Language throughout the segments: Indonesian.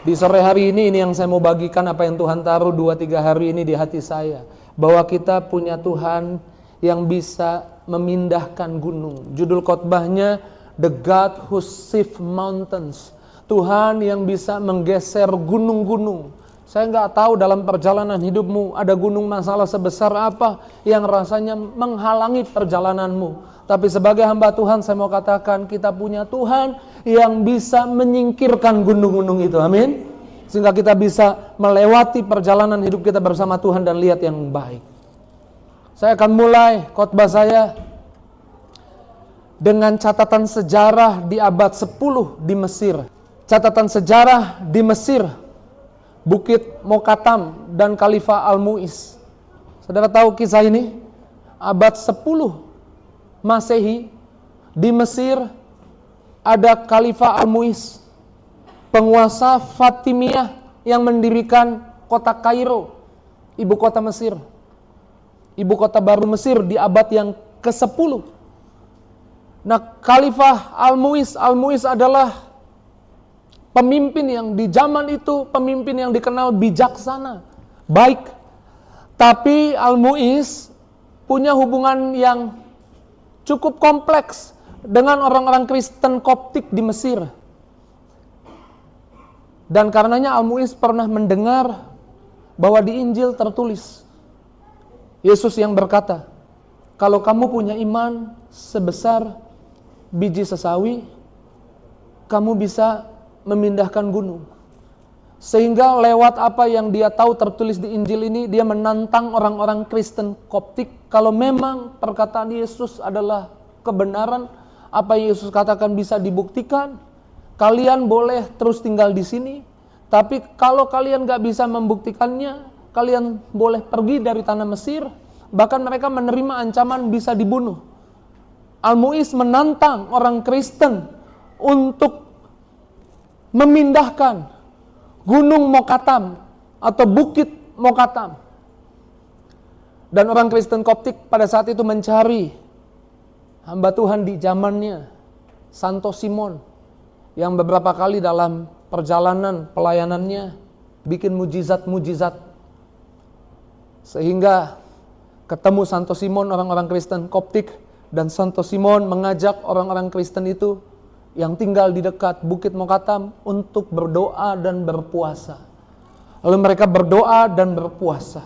Di sore hari ini yang saya mau bagikan apa yang Tuhan taruh 2-3 hari ini di hati saya. Bahwa kita punya Tuhan yang bisa memindahkan gunung. Judul khotbahnya The God Who Shift Mountains. Tuhan yang bisa menggeser gunung-gunung. Saya nggak tahu dalam perjalanan hidupmu ada gunung masalah sebesar apa yang rasanya menghalangi perjalananmu. Tapi sebagai hamba Tuhan saya mau katakan kita punya Tuhan yang bisa menyingkirkan gunung-gunung itu. Amin. Sehingga kita bisa melewati perjalanan hidup kita bersama Tuhan dan lihat yang baik. Saya akan mulai khotbah saya dengan catatan sejarah di abad 10 di Mesir. Catatan sejarah di Mesir, Bukit Mokatam dan Khalifah Al-Mu'iz. Saudara tahu kisah ini? Abad 10 Masehi di Mesir ada Khalifah Al-Mu'iz, penguasa Fatimiyah yang mendirikan kota Kairo, ibu kota Mesir. Ibu kota baru Mesir di abad yang ke-10. Nah, Khalifah Al-Mu'iz adalah pemimpin yang di zaman itu, pemimpin yang dikenal bijaksana, baik. Tapi Al-Mu'iz punya hubungan yang cukup kompleks dengan orang-orang Kristen Koptik di Mesir. Dan karenanya Al-Mu'iz pernah mendengar bahwa di Injil tertulis Yesus yang berkata, kalau kamu punya iman sebesar biji sesawi, kamu bisa memindahkan gunung. Sehingga lewat apa yang dia tahu tertulis di Injil ini, dia menantang orang-orang Kristen Koptik. Kalau memang perkataan Yesus adalah kebenaran, apa yang Yesus katakan bisa dibuktikan, kalian boleh terus tinggal di sini. Tapi kalau kalian gak bisa membuktikannya, kalian boleh pergi dari tanah Mesir. Bahkan mereka menerima ancaman bisa dibunuh. Al-Mu'iz menantang orang Kristen untuk memindahkan Gunung Mokatam atau Bukit Mokatam. Dan orang Kristen Koptik pada saat itu mencari hamba Tuhan di zamannya, Santo Simon, yang beberapa kali dalam perjalanan pelayanannya bikin mujizat-mujizat. Sehingga ketemu Santo Simon, orang-orang Kristen Koptik, dan Santo Simon mengajak orang-orang Kristen itu yang tinggal di dekat Bukit Mokatam untuk berdoa dan berpuasa. Lalu mereka berdoa dan berpuasa.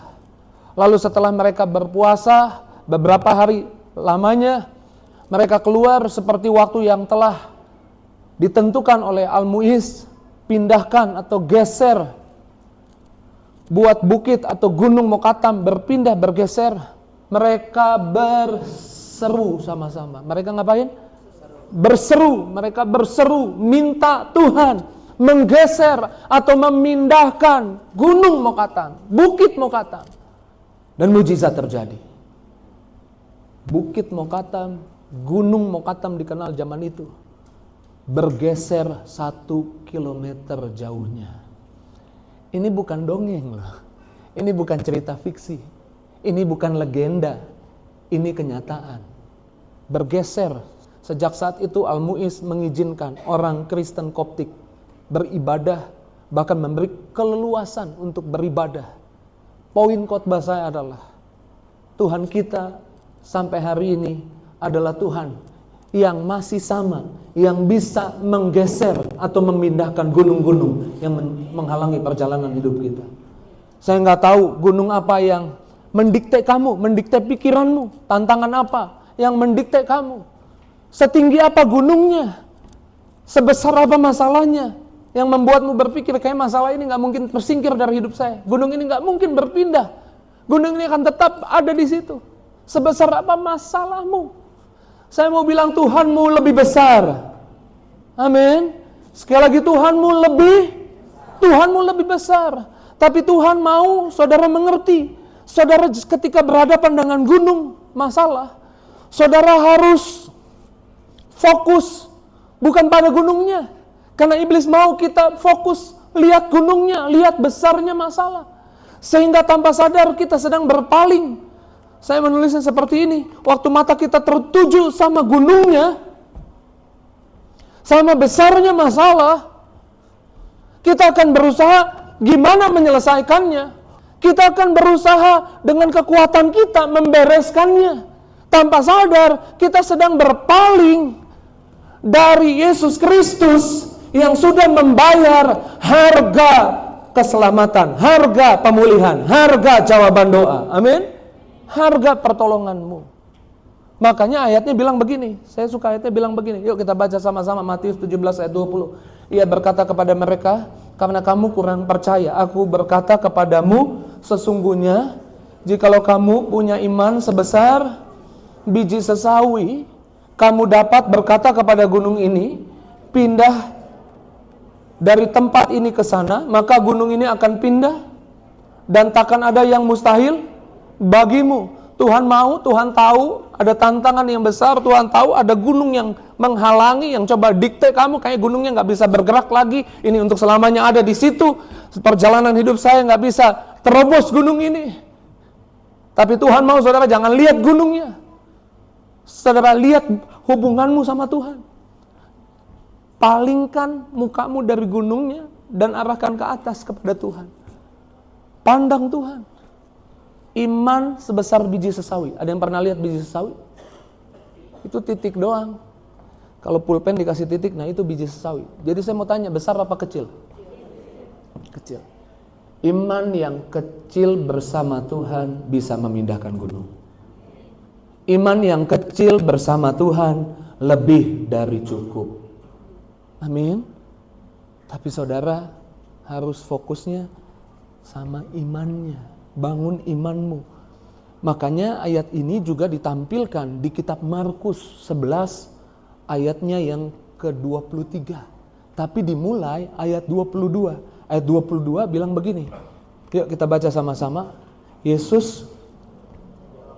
Lalu setelah mereka berpuasa beberapa hari lamanya, mereka keluar seperti waktu yang telah ditentukan oleh Al-Mu'iz, pindahkan atau geser, buat bukit atau gunung Mokatam berpindah bergeser. Mereka berseru sama-sama. Mereka ngapain? Mereka berseru minta Tuhan menggeser atau memindahkan gunung Mokatam, Bukit Mokatam. Dan mujizat terjadi. Bukit Mokatam, gunung Mokatam dikenal zaman itu, bergeser 1 kilometer jauhnya. Ini bukan dongeng loh. Ini bukan cerita fiksi. Ini bukan legenda. Ini kenyataan. Bergeser. Sejak saat itu Al-Mu'iz mengizinkan orang Kristen Koptik beribadah, bahkan memberi keleluasan untuk beribadah. Poin khotbah saya adalah Tuhan kita sampai hari ini adalah Tuhan yang masih sama, yang bisa menggeser atau memindahkan gunung-gunung yang menghalangi perjalanan hidup kita. Saya nggak tahu gunung apa yang mendikte kamu, mendikte pikiranmu, tantangan apa yang mendikte kamu. Setinggi apa gunungnya? Sebesar apa masalahnya? Yang membuatmu berpikir kayak masalah ini gak mungkin tersingkir dari hidup saya. Gunung ini gak mungkin berpindah. Gunung ini akan tetap ada di situ. Sebesar apa masalahmu? Saya mau bilang Tuhanmu lebih besar. Amin. Sekali lagi Tuhanmu lebih besar. Tapi Tuhan mau saudara mengerti. Saudara ketika berhadapan dengan gunung masalah, saudara harus fokus bukan pada gunungnya. Karena iblis mau kita fokus lihat gunungnya, lihat besarnya masalah. Sehingga tanpa sadar kita sedang berpaling. Saya menulisnya seperti ini. Waktu mata kita tertuju sama gunungnya, sama besarnya masalah, Kita akan berusaha gimana menyelesaikannya. Kita akan berusaha dengan kekuatan kita membereskannya. Tanpa sadar, kita sedang berpaling dari Yesus Kristus yang sudah membayar harga keselamatan, harga pemulihan, harga jawaban doa. Amin. Harga pertolonganmu. Makanya ayatnya bilang begini. Saya suka ayatnya bilang begini. Yuk kita baca sama-sama Matius 17 ayat 20. Ia berkata kepada mereka, karena kamu kurang percaya, aku berkata kepadamu, sesungguhnya jikalau kamu punya iman sebesar biji sesawi, kamu dapat berkata kepada gunung ini, pindah dari tempat ini ke sana, maka gunung ini akan pindah, dan takkan ada yang mustahil bagimu. Tuhan mau, Tuhan tahu ada tantangan yang besar, Tuhan tahu ada gunung yang menghalangi, yang coba dikte kamu, kayak gunungnya nggak bisa bergerak lagi, ini untuk selamanya ada di situ, perjalanan hidup saya nggak bisa terobos gunung ini. Tapi Tuhan mau saudara jangan lihat gunungnya, saudara lihat hubunganmu sama Tuhan. Palingkan mukamu dari gunungnya dan arahkan ke atas kepada Tuhan. Pandang Tuhan. Iman sebesar biji sesawi. Ada yang pernah lihat biji sesawi? Itu titik doang. Kalau pulpen dikasih titik, nah itu biji sesawi. Jadi saya mau tanya, besar apa kecil? Kecil. Iman yang kecil bersama Tuhan bisa memindahkan gunung. Iman yang kecil bersama Tuhan lebih dari cukup. Amin. Tapi saudara harus fokusnya sama imannya. Bangun imanmu. Makanya ayat ini juga ditampilkan di kitab Markus 11 ayatnya yang ke-23. Tapi dimulai ayat 22. Ayat 22 bilang begini. Yuk kita baca sama-sama. Yesus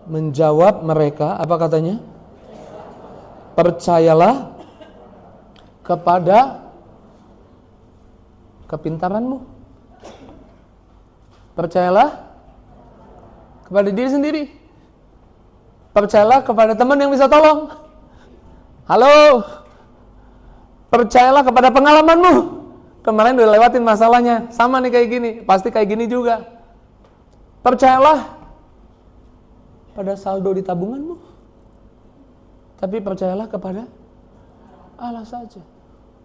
menjawab mereka, apa katanya? Percayalah kepada kepintaranmu. Percayalah kepada diri sendiri. Percayalah kepada teman yang bisa tolong. Halo. Percayalah kepada pengalamanmu. Kemarin udah lewatin masalahnya. Sama nih kayak gini. Pasti kayak gini juga. Percayalah pada saldo di tabunganmu. Tapi percayalah kepada Allah saja.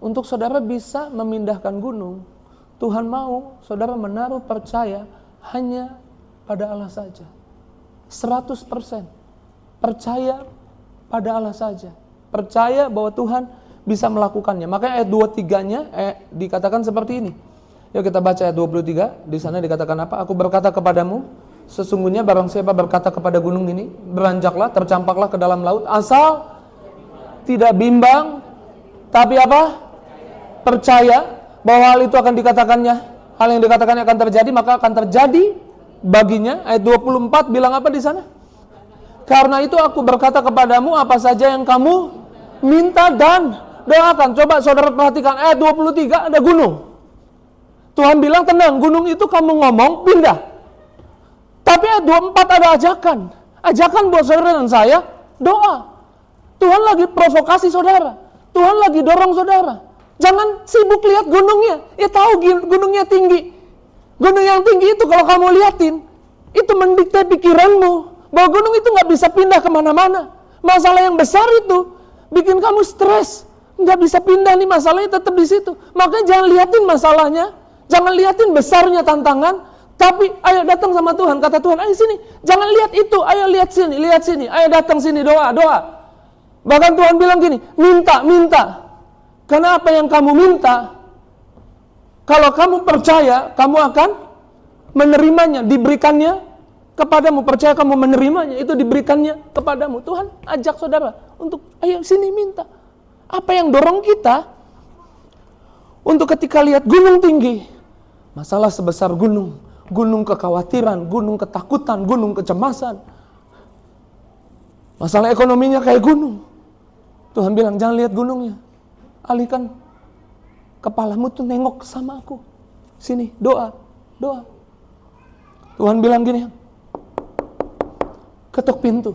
Untuk saudara bisa memindahkan gunung, Tuhan mau saudara menaruh percaya hanya pada Allah saja. 100% percaya pada Allah saja. Percaya bahwa Tuhan bisa melakukannya. Makanya ayat 23-nya dikatakan seperti ini. Yuk kita baca ayat 23. Di sana dikatakan apa? Aku berkata kepadamu, sesungguhnya barang siapa berkata kepada gunung ini, beranjaklah, tercampaklah ke dalam laut, asal tidak bimbang, tapi apa? Percaya bahwa hal itu akan dikatakannya, hal yang dikatakannya akan terjadi, maka akan terjadi baginya. Ayat 24 bilang apa di sana? Karena itu aku berkata kepadamu, apa saja yang kamu minta dan doakan. Coba saudara perhatikan ayat 23 ada gunung. Tuhan bilang tenang, gunung itu kamu ngomong pindah. Tapi ayat 24 ada ajakan. Ajakan buat saudara dan saya, doa. Tuhan lagi provokasi saudara. Tuhan lagi dorong saudara. Jangan sibuk lihat gunungnya. Ya tahu gunungnya tinggi. Gunung yang tinggi itu kalau kamu liatin, itu mendikte pikiranmu bahwa gunung itu nggak bisa pindah kemana-mana. Masalah yang besar itu bikin kamu stres, nggak bisa pindah nih, masalahnya tetap di situ. Makanya jangan liatin masalahnya, jangan liatin besarnya tantangan, tapi ayo datang sama Tuhan. Kata Tuhan, ayo sini, jangan lihat itu, ayo lihat sini, ayo datang sini, doa. Bahkan Tuhan bilang gini, minta. Karena apa yang kamu minta, kalau kamu percaya, kamu akan menerimanya, diberikannya kepadamu. Percaya kamu menerimanya, itu diberikannya kepadamu. Tuhan ajak saudara untuk, ayo sini minta. Apa yang dorong kita untuk ketika lihat gunung tinggi, masalah sebesar gunung kekhawatiran, gunung ketakutan, gunung kecemasan, masalah ekonominya kayak gunung. Tuhan bilang, jangan lihat gunungnya, alihkan kepalamu tuh nengok sama aku. Sini, doa. Tuhan bilang gini, ketuk pintu.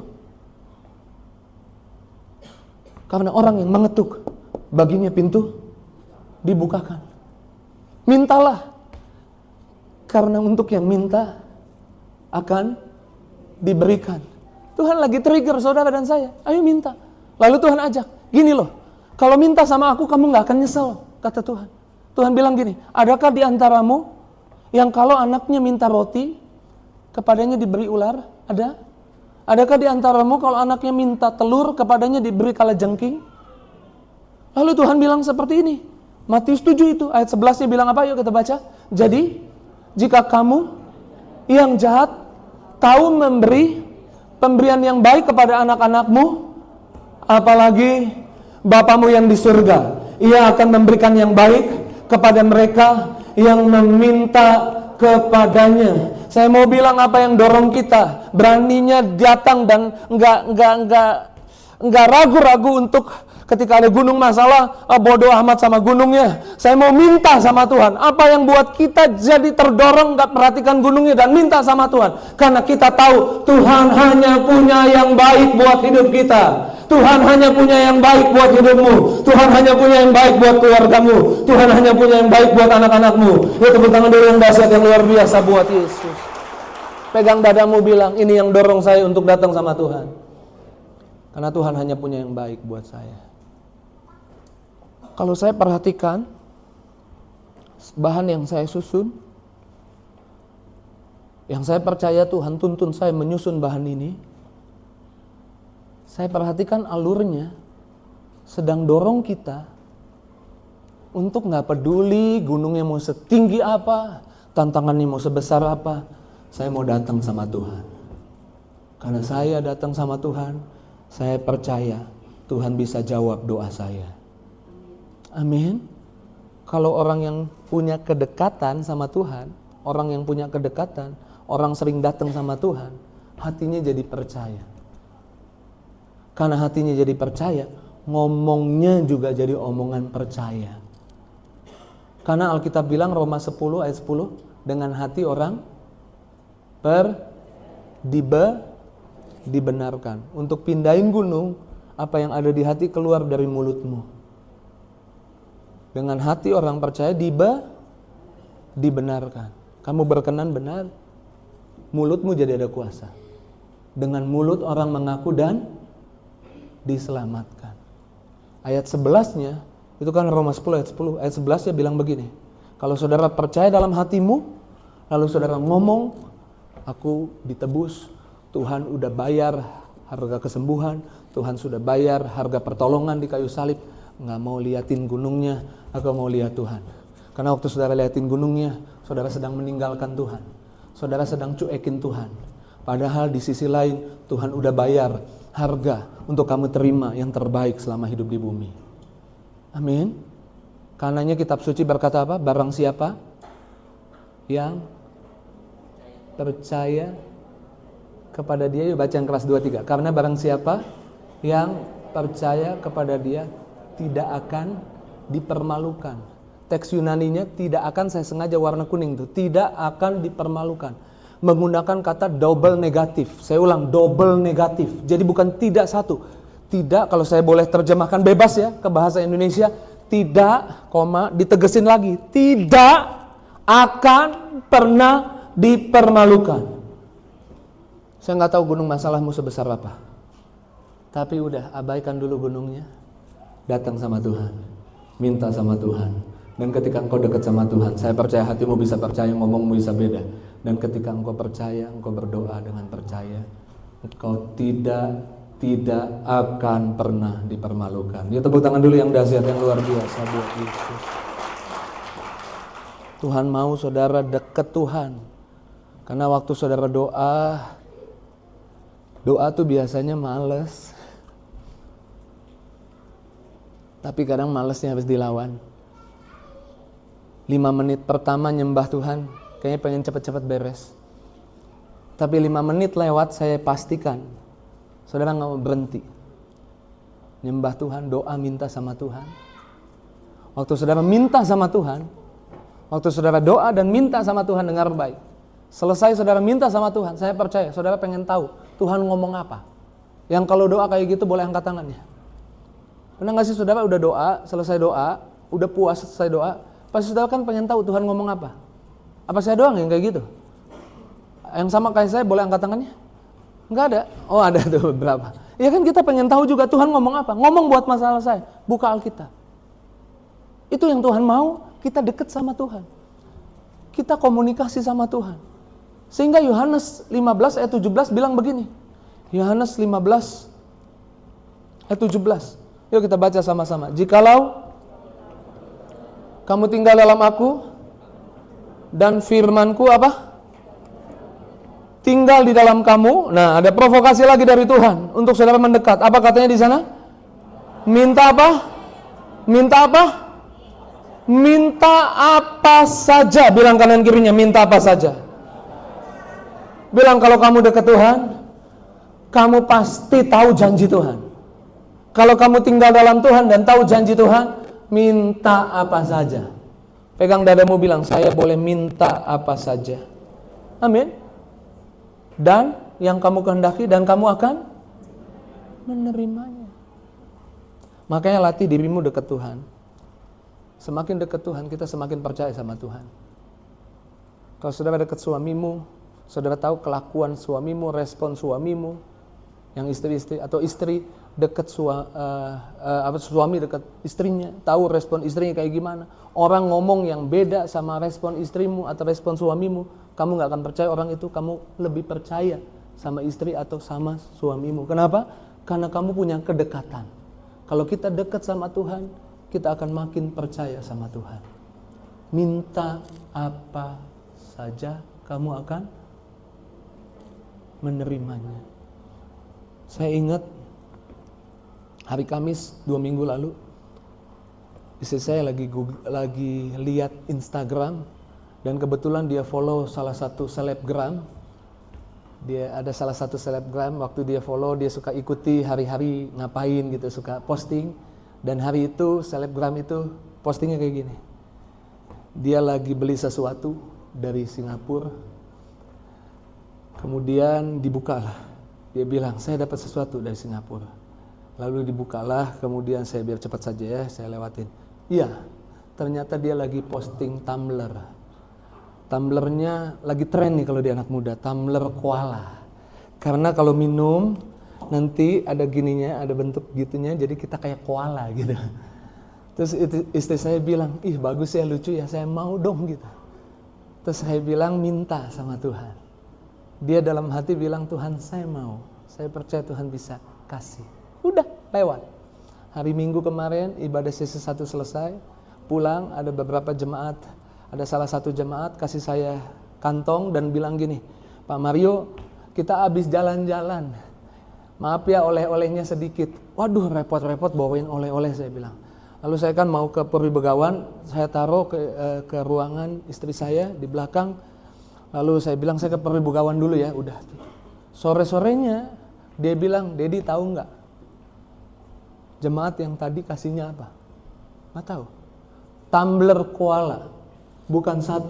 Karena orang yang mengetuk, baginya pintu dibukakan. Mintalah. Karena untuk yang minta akan diberikan. Tuhan lagi trigger saudara dan saya. Ayo minta. Lalu Tuhan ajak. Gini loh. Kalau minta sama aku kamu gak akan nyesel. Kata Tuhan. Tuhan bilang gini. Adakah di antaramu yang kalau anaknya minta roti, kepadanya diberi ular? Ada? Adakah di antaramu kalau anaknya minta telur, kepadanya diberi kalajengking? Lalu Tuhan bilang seperti ini. Matius 7 itu. Ayat 11 bilang apa? Yuk kita baca. Jadi, jika kamu yang jahat tahu memberi pemberian yang baik kepada anak-anakmu, apalagi Bapamu yang di surga, Ia akan memberikan yang baik kepada mereka yang meminta kepadanya. Saya mau bilang apa yang dorong kita beraninya datang dan enggak ragu-ragu untuk ketika ada gunung masalah, bodoh amat sama gunungnya. Saya mau minta sama Tuhan. Apa yang buat kita jadi terdorong gak perhatikan gunungnya dan minta sama Tuhan? Karena kita tahu Tuhan hanya punya yang baik buat hidup kita. Tuhan hanya punya yang baik buat hidupmu. Tuhan hanya punya yang baik buat keluargamu. Tuhan hanya punya yang baik buat anak-anakmu. Ya, tepuk tangan dulu yang dahsyat, yang luar biasa buat Yesus. Pegang dadamu, bilang, ini yang dorong saya untuk datang sama Tuhan. Karena Tuhan hanya punya yang baik buat saya. Kalau saya perhatikan bahan yang saya susun, yang saya percaya Tuhan tuntun saya menyusun bahan ini, saya perhatikan alurnya sedang dorong kita untuk gak peduli gunungnya mau setinggi apa, tantangannya mau sebesar apa, saya mau datang sama Tuhan. Karena saya datang sama Tuhan, saya percaya Tuhan bisa jawab doa saya. Amin. Kalau orang yang punya kedekatan sama Tuhan, orang yang punya kedekatan, orang sering datang sama Tuhan, hatinya jadi percaya. Karena hatinya jadi percaya, ngomongnya juga jadi omongan percaya. Karena Alkitab bilang Roma 10 ayat 10, dengan hati orang dibenarkan. Untuk pindahin gunung, apa yang ada di hati keluar dari mulutmu. Dengan hati orang percaya dibenarkan. Kamu berkenan benar, mulutmu jadi ada kuasa. Dengan mulut orang mengaku dan diselamatkan. Ayat 11-nya, itu kan Roma 10 ayat 10. Ayat 11-nya bilang begini. Kalau saudara percaya dalam hatimu, lalu saudara ngomong, aku ditebus, Tuhan udah bayar harga kesembuhan, Tuhan sudah bayar harga pertolongan di kayu salib. Nggak mau liatin gunungnya, aku mau lihat Tuhan. Karena waktu saudara liatin gunungnya, saudara sedang meninggalkan Tuhan. Saudara sedang cuekin Tuhan. Padahal di sisi lain, Tuhan udah bayar harga untuk kamu terima yang terbaik selama hidup di bumi. Amin. Karenanya kitab suci berkata apa? Barang siapa yang percaya kepada dia, yuk baca yang kelas 2-3. Karena barang siapa yang percaya kepada dia tidak akan dipermalukan. Teks Yunaninya tidak akan, saya sengaja warna kuning tuh, tidak akan dipermalukan. Menggunakan kata double negatif. Saya ulang, double negatif. Jadi bukan tidak satu. Tidak, kalau saya boleh terjemahkan bebas ya ke bahasa Indonesia, tidak, koma, ditegesin lagi, tidak akan pernah dipermalukan. Saya nggak tahu gunung masalahmu sebesar apa. Tapi udah, abaikan dulu gunungnya. Datang sama Tuhan, minta sama Tuhan. Dan ketika engkau dekat sama Tuhan, saya percaya hatimu bisa percaya, ngomongmu bisa beda. Dan ketika engkau percaya, engkau berdoa dengan percaya, engkau tidak akan pernah dipermalukan. Ya, tepuk tangan dulu yang dahsyat, yang luar biasa buat Yesus. Tuhan mau saudara dekat Tuhan. Karena waktu saudara doa tuh biasanya males. Tapi kadang malesnya habis dilawan. 5 menit pertama nyembah Tuhan, kayaknya pengen cepat-cepat beres. Tapi 5 menit lewat, saya pastikan saudara gak mau berhenti. Nyembah Tuhan, doa minta sama Tuhan. Waktu saudara minta sama Tuhan, waktu saudara doa dan minta sama Tuhan, dengar baik. Selesai saudara minta sama Tuhan, saya percaya saudara pengen tahu Tuhan ngomong apa. Yang kalau doa kayak gitu boleh angkat tangannya. Pernah gak sih saudara udah doa, selesai doa, udah puas selesai doa, Pasti saudara kan pengen tahu Tuhan ngomong apa. Apa saya doang yang kayak gitu? Yang sama kayak saya boleh angkat tangannya? Enggak ada. Oh ada tuh beberapa. Ya kan kita pengen tahu juga Tuhan ngomong apa. Ngomong buat masalah saya. Buka Alkitab. Itu yang Tuhan mau, kita deket sama Tuhan. Kita komunikasi sama Tuhan. Sehingga Yohanes 15 ayat 17 bilang begini. Yohanes 15 ayat 17. Yuk kita baca sama-sama. Jikalau kamu tinggal dalam aku dan firmanku apa? Tinggal di dalam kamu. Nah, ada provokasi lagi dari Tuhan untuk saudara mendekat. Apa katanya di sana? Minta apa? Minta apa? Minta apa saja. Bilang kanan kirinya, minta apa saja. Bilang kalau kamu dekat Tuhan, kamu pasti tahu janji Tuhan. Kalau kamu tinggal dalam Tuhan dan tahu janji Tuhan, minta apa saja. Pegang dadamu bilang, saya boleh minta apa saja. Amin. Dan yang kamu kehendaki dan kamu akan menerimanya. Makanya latih dirimu dekat Tuhan. Semakin dekat Tuhan, kita semakin percaya sama Tuhan. Kalau saudara dekat suamimu, saudara tahu kelakuan suamimu, respon suamimu, yang istri-istri atau istri dekat suami dekat istrinya, tahu respon istrinya kayak gimana. Orang ngomong yang beda sama respon istrimu atau respon suamimu, kamu gak akan percaya orang itu, kamu lebih percaya sama istri atau sama suamimu. Kenapa? Karena kamu punya kedekatan. Kalau kita dekat sama Tuhan, kita akan makin percaya sama Tuhan. Minta apa saja, kamu akan menerimanya. Saya ingat hari Kamis 2 minggu lalu, istri saya lagi lihat Instagram. Dan kebetulan dia follow salah satu selebgram. Dia ada salah satu selebgram, waktu dia follow, dia suka ikuti hari-hari ngapain gitu, suka posting. Dan hari itu, selebgram itu postingnya kayak gini. Dia lagi beli sesuatu dari Singapura. Kemudian dibukalah. Dia bilang, saya dapat sesuatu dari Singapura. Lalu dibukalah, kemudian saya biar cepat saja ya, saya lewatin. Iya, ternyata dia lagi posting tumbler. Tumblernya lagi tren nih kalau di anak muda, tumbler koala. Karena kalau minum nanti ada gininya, ada bentuk gitunya, jadi kita kayak koala gitu. Terus istri saya bilang, ih bagus ya, lucu ya, saya mau dong gitu. Terus saya bilang minta sama Tuhan. Dia dalam hati bilang, Tuhan saya mau, saya percaya Tuhan bisa kasih. Udah lewat. Hari Minggu kemarin ibadah sesi 1 selesai, pulang ada beberapa jemaat. Ada salah satu jemaat kasih saya kantong dan bilang gini, Pak Mario, kita habis jalan-jalan. Maaf ya oleh-olehnya sedikit. Waduh repot-repot bawain oleh-oleh, saya bilang. Lalu saya kan mau ke Puri Begawan, saya taruh ke ruangan istri saya di belakang. Lalu saya bilang saya ke Puri Begawan dulu ya, udah. Sore-sorenya dia bilang, Dedi tahu nggak? Jemaat yang tadi kasihnya apa? Nggak tahu. Tumbler koala. Bukan 1,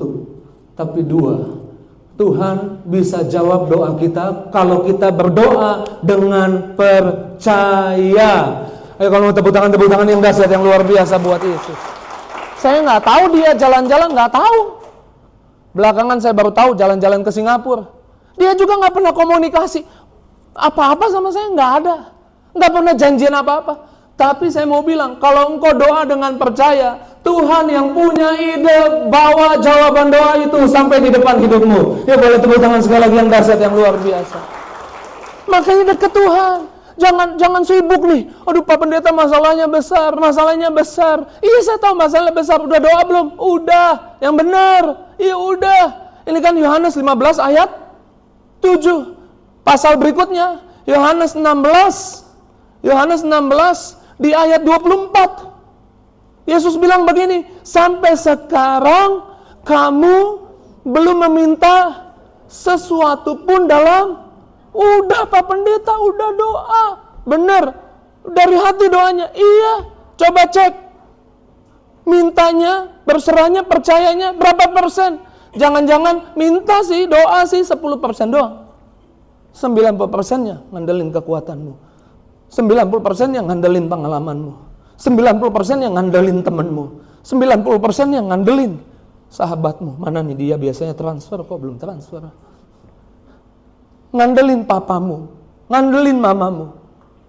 tapi 2. Tuhan bisa jawab doa kita kalau kita berdoa dengan percaya. Ayo kalau mau tepuk tangan yang dahsyat, yang luar biasa buat Yesus. Saya nggak tahu dia jalan-jalan, nggak tahu. Belakangan saya baru tahu jalan-jalan ke Singapura. Dia juga nggak pernah komunikasi apa-apa sama saya, nggak ada. Nggak pernah janjian apa-apa. Tapi saya mau bilang, kalau engkau doa dengan percaya, Tuhan yang punya ide bawa jawaban doa itu sampai di depan hidupmu. Ya boleh tepuk tangan sekali lagi yang dahsyat, yang luar biasa. Makanya dekat Tuhan. Jangan sibuk nih. Aduh Pak Pendeta masalahnya besar. Iya saya tahu masalahnya besar. Udah doa belum? Udah. Yang benar. Iya udah. Ini kan Yohanes 15 ayat 7. Pasal berikutnya Yohanes 16 di ayat 24. Yesus bilang begini, sampai sekarang kamu belum meminta sesuatu pun dalam. Udah Pak Pendeta, udah doa. Benar, dari hati doanya. Iya, coba cek. Mintanya, berserahnya, percayanya berapa persen? Jangan-jangan minta sih, doa sih 10% doang. 90%-nya ngandelin kekuatanmu. 90% yang ngandelin pengalamanmu. 90% yang ngandelin temanmu. 90% yang ngandelin sahabatmu. Mana nih dia biasanya transfer, kok belum transfer. Ngandelin papamu, ngandelin mamamu.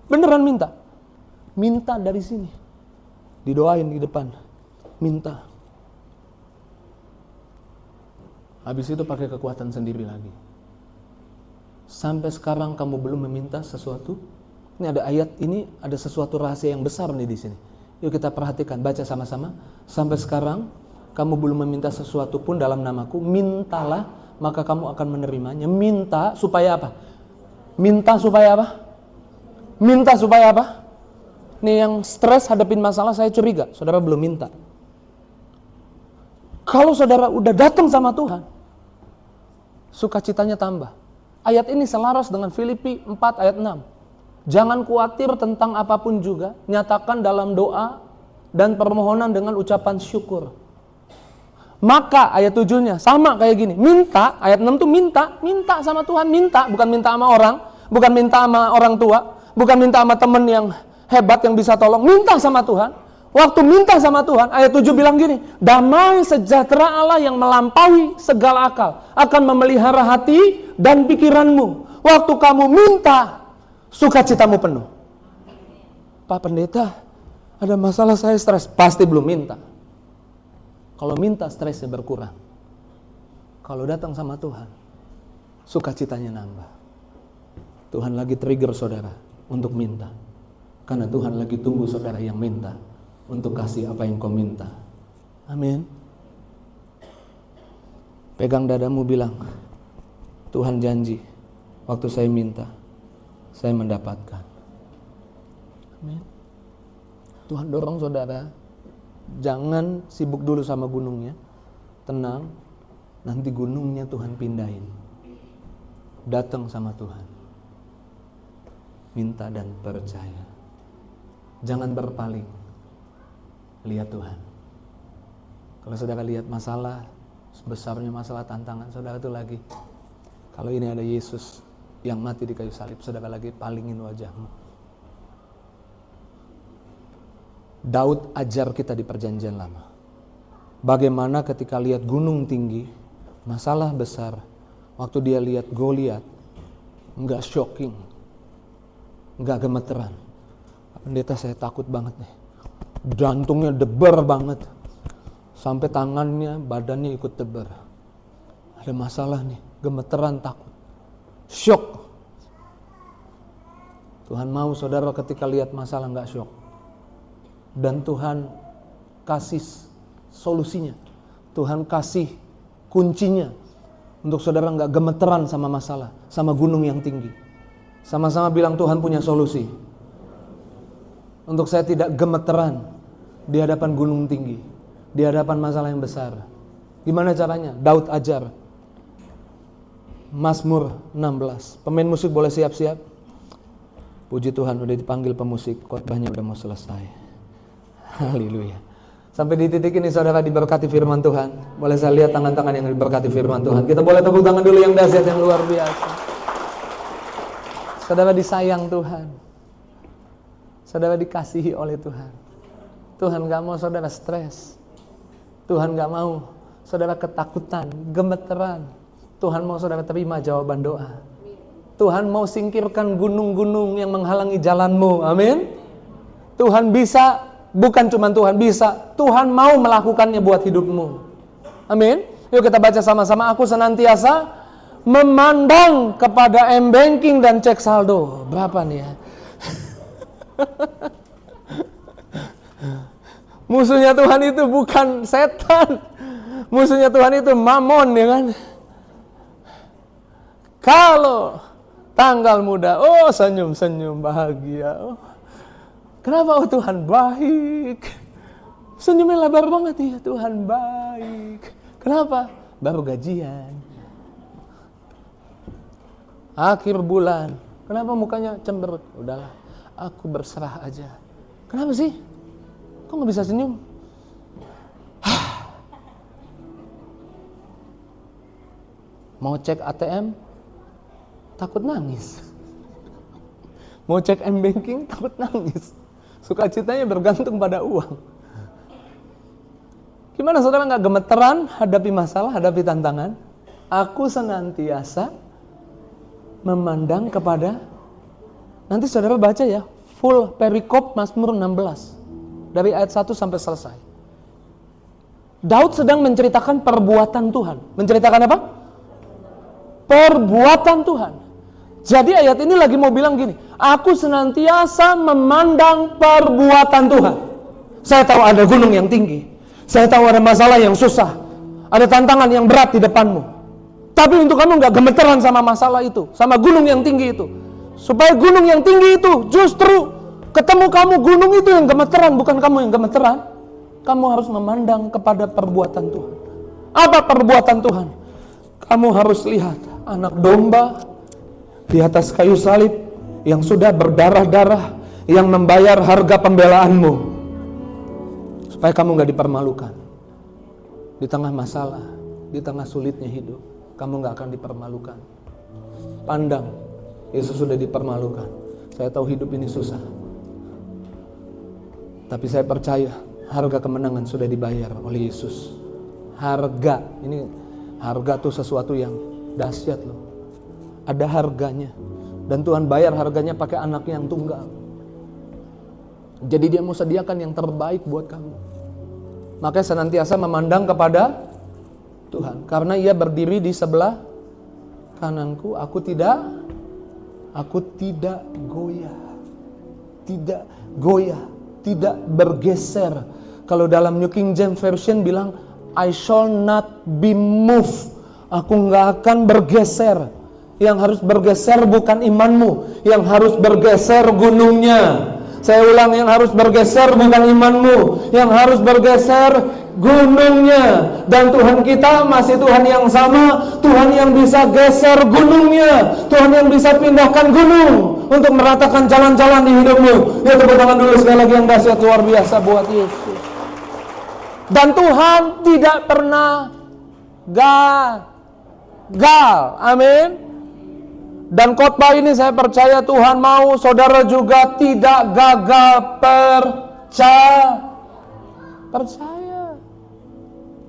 Beneran minta. Minta dari sini. Didoain di depan. Minta. Habis itu pakai kekuatan sendiri lagi. Sampai sekarang kamu belum meminta sesuatu. Ini ada ayat, ini ada sesuatu rahasia yang besar nih di sini. Yuk kita perhatikan, baca sama-sama. Sampai sekarang kamu belum meminta sesuatu pun dalam namaku, mintalah maka kamu akan menerimanya. Minta supaya apa? Minta supaya apa? Minta supaya apa? Nih yang stres hadapin masalah, saya curiga saudara belum minta. Kalau saudara udah datang sama Tuhan, sukacitanya tambah. Ayat ini selaras dengan Filipi 4 ayat 6. Jangan khawatir tentang apapun juga, nyatakan dalam doa dan permohonan dengan ucapan syukur. Maka ayat 7-nya sama kayak gini, minta, ayat 6 tuh minta sama Tuhan, minta, bukan minta sama orang, bukan minta sama orang tua, bukan minta sama temen yang hebat yang bisa tolong, minta sama Tuhan. Waktu minta sama Tuhan, ayat 7 bilang gini, damai sejahtera Allah yang melampaui segala akal akan memelihara hati dan pikiranmu. Waktu kamu minta, sukacitamu penuh. Pak Pendeta, ada masalah saya stres. Pasti belum minta. Kalau minta stresnya berkurang. Kalau datang sama Tuhan, sukacitanya nambah. Tuhan lagi trigger saudara untuk minta. Karena Tuhan lagi tunggu saudara yang minta untuk kasih apa yang kau minta. Amin. Pegang dadamu bilang, Tuhan janji, waktu saya minta, saya mendapatkan. Amin. Tuhan dorong saudara, jangan sibuk dulu sama gunungnya. Tenang, nanti gunungnya Tuhan pindahin. Datang sama Tuhan. Minta dan percaya. Jangan berpaling. Lihat Tuhan. Kalau saudara lihat masalah, sebesarnya masalah tantangan saudara itu lagi. Kalau ini ada Yesus yang mati di kayu salib, saudara lagi palingin wajahmu. Daud ajar kita di perjanjian lama. Bagaimana ketika lihat gunung tinggi, masalah besar, waktu dia lihat Goliat, enggak shocking, enggak gemeteran. Pendeta, saya takut banget nih. Jantungnya debar banget. Sampai tangannya, badannya ikut debar. Ada masalah nih, gemeteran, takut. Shock. Tuhan mau saudara ketika lihat masalah enggak shock. Dan Tuhan kasih solusinya. Tuhan kasih kuncinya. Untuk saudara enggak gemeteran sama masalah, sama gunung yang tinggi. Sama-sama bilang Tuhan punya solusi. Untuk saya tidak gemeteran di hadapan gunung tinggi, di hadapan masalah yang besar. Gimana caranya? Daud ajar. Mazmur 16. Pemain musik boleh siap-siap. Puji Tuhan udah dipanggil pemusik, khotbahnya udah mau selesai. Haleluya. Sampai di titik ini saudara diberkati firman Tuhan. Boleh saya lihat tangan-tangan yang diberkati firman Tuhan. Kita boleh tepuk tangan dulu yang dahsyat, yang luar biasa. Saudara disayang Tuhan. Saudara dikasihi oleh Tuhan. Tuhan gak mau saudara stres. Tuhan gak mau saudara ketakutan, gemeteran. Tuhan mau saudara terima jawaban doa. Tuhan mau singkirkan gunung-gunung yang menghalangi jalanmu. Amin. Tuhan bisa, bukan cuma Tuhan bisa, Tuhan mau melakukannya buat hidupmu. Amin. Yuk kita baca sama-sama. Aku senantiasa memandang kepada m-banking dan cek saldo. Berapa nih ya? Musuhnya Tuhan itu bukan setan. Musuhnya Tuhan itu mamon, ya kan? Kalau tanggal muda, oh senyum-senyum bahagia. Oh, kenapa? Oh Tuhan baik. Senyumnya lebar banget ya, Tuhan baik. Kenapa? Baru gajian. Akhir bulan. Kenapa mukanya cemberut? Udahlah, aku berserah aja. Kenapa sih? Kok gak bisa senyum? Mau cek ATM, takut nangis. Mau cek m-banking, takut nangis. Sukacitanya bergantung pada uang. Gimana saudara nggak gemeteran hadapi masalah, hadapi tantangan? Aku senantiasa memandang kepada, nanti saudara baca ya, full perikop Mazmur 16. Dari ayat 1 sampai selesai. Daud sedang menceritakan perbuatan Tuhan. Menceritakan apa? Perbuatan Tuhan. Jadi ayat ini lagi mau bilang gini, aku senantiasa memandang perbuatan Tuhan. Saya tahu ada gunung yang tinggi. Saya tahu ada masalah yang susah. Ada tantangan yang berat di depanmu. Tapi untuk kamu gak gemeteran sama masalah itu, sama gunung yang tinggi itu. Supaya gunung yang tinggi itu justru ketemu kamu, gunung itu yang gemeteran, bukan kamu yang gemeteran. Kamu harus memandang kepada perbuatan Tuhan. Apa perbuatan Tuhan? Kamu harus lihat anak domba di atas kayu salib yang sudah berdarah-darah, yang membayar harga pembelaanmu. Supaya kamu gak dipermalukan. Di tengah masalah, di tengah sulitnya hidup, kamu gak akan dipermalukan. Pandang, Yesus sudah dipermalukan. Saya tahu hidup ini susah. Tapi saya percaya harga kemenangan sudah dibayar oleh Yesus. Harga, ini harga tuh sesuatu yang dahsyat loh. Ada harganya. Dan Tuhan bayar harganya pakai anaknya yang tunggal. Jadi dia mau sediakan yang terbaik buat kamu. Makanya senantiasa memandang kepada Tuhan. Karena ia berdiri di sebelah kananku, aku tidak goyah. Tidak goyah, tidak bergeser. Kalau dalam New King James Version bilang, I shall not be moved. Aku gak akan bergeser. Yang harus bergeser bukan imanmu, yang harus bergeser gunungnya. Saya ulang, yang harus bergeser bukan imanmu, yang harus bergeser gunungnya. Dan Tuhan kita masih Tuhan yang sama, Tuhan yang bisa geser gunungnya, Tuhan yang bisa pindahkan gunung untuk meratakan jalan-jalan di hidupmu. Ya, tepuk tangan dulu sekali lagi yang dahsyat luar biasa buat Yesus. Dan Tuhan tidak pernah gagal. Amin. Dan khotbah ini saya percaya Tuhan mau saudara juga tidak gagal percaya.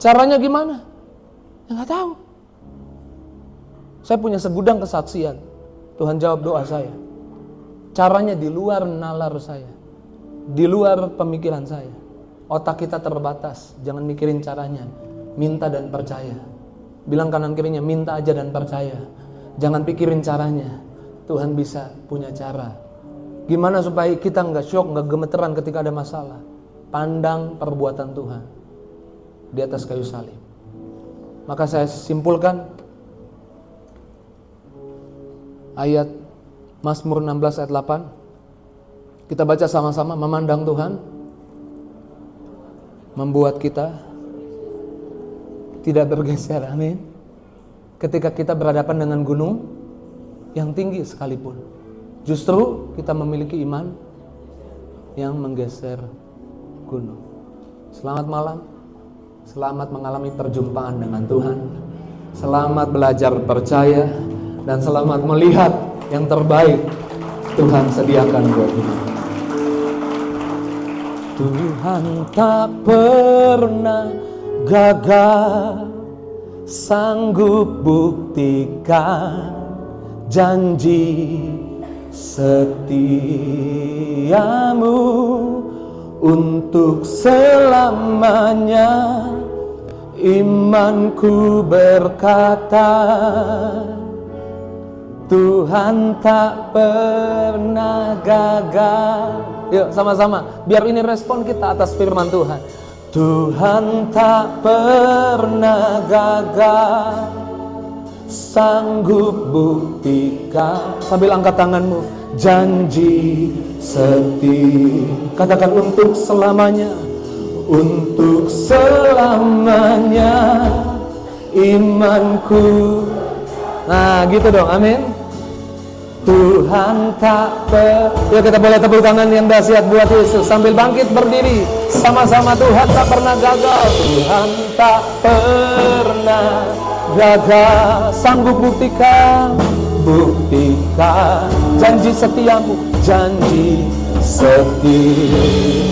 Caranya gimana? Ya gak tahu. Saya punya segudang kesaksian. Tuhan jawab doa saya. Caranya di luar nalar saya, di luar pemikiran saya. Otak kita terbatas. Jangan mikirin caranya, minta dan percaya. Bilang kanan kirinya, minta aja dan percaya. Jangan pikirin caranya. Tuhan bisa punya cara. Gimana supaya kita gak syok, gak gemeteran ketika ada masalah? Pandang perbuatan Tuhan di atas kayu salib. Maka saya simpulkan ayat Mazmur 16 ayat 8. Kita baca sama-sama. Memandang Tuhan membuat kita tidak bergeser. Amin. Ketika kita berhadapan dengan gunung yang tinggi sekalipun, justru kita memiliki iman yang menggeser gunung. Selamat malam. Selamat mengalami perjumpaan dengan Tuhan. Selamat belajar percaya. Dan selamat melihat yang terbaik Tuhan sediakan buat kita. Tuhan tak pernah gagal, sanggup buktikan janji setiamu untuk selamanya. Imanku berkata, Tuhan tak pernah gagal. Yuk sama-sama, biar ini respon kita atas firman Tuhan. Tuhan tak pernah gagal, sanggup buktikan. Sambil angkat tanganmu, janji setia. Katakan untuk selamanya. Untuk selamanya imanku. Nah gitu dong, amin. Tuhan tak Ya kita boleh tepuk tangan yang dahsyat buat Yesus. Sambil bangkit berdiri sama-sama. Tuhan tak pernah gagal. Tuhan tak pernah gagal, sanggup buktikan janji setiamu. Janji setia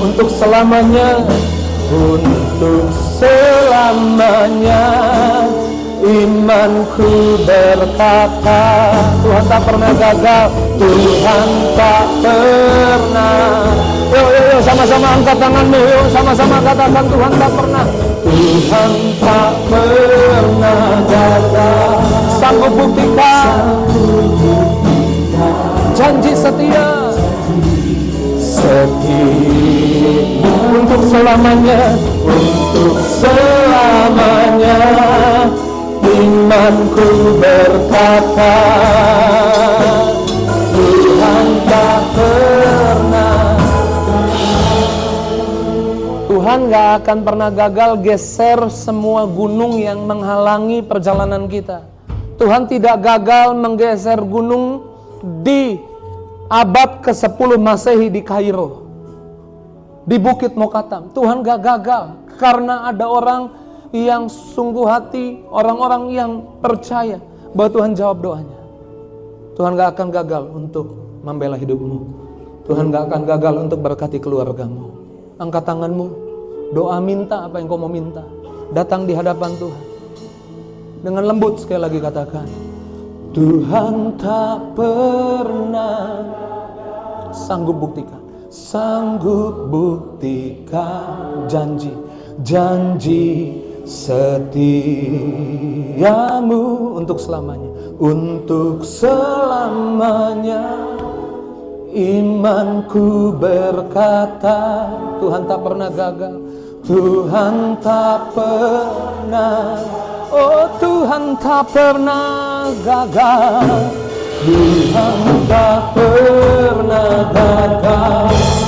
untuk selamanya. untuk selamanya. Imanku berkata, Tuhan tak pernah gagal, Tuhan tak pernah. Yuk, sama-sama angkat tanganmu, yuk sama-sama katakan Tuhan tak pernah. Tuhan tak pernah gagal, sanggup buktikan janji setia, untuk selamanya, untuk selamanya. Imanku berkata, Tuhan tak pernah. Tuhan gak akan pernah gagal geser semua gunung yang menghalangi perjalanan kita. Tuhan tidak gagal menggeser gunung di abad ke-10 Masehi di Kairo, di Bukit Mokatam. Tuhan gak gagal karena ada orang yang sungguh hati, orang-orang yang percaya bahwa Tuhan jawab doanya. Tuhan gak akan gagal untuk membela hidupmu. Tuhan gak akan gagal untuk berkati keluargamu. Angkat tanganmu, doa minta apa yang kau mau minta. Datang di hadapan Tuhan. Dengan lembut sekali lagi katakan, Tuhan tak pernah. Sanggup buktikan, sanggup buktikan janji setiamu untuk selamanya, untuk selamanya. Imanku berkata, Tuhan tak pernah gagal, Tuhan tak pernah, oh Tuhan tak pernah gagal, Tuhan tak pernah gagal.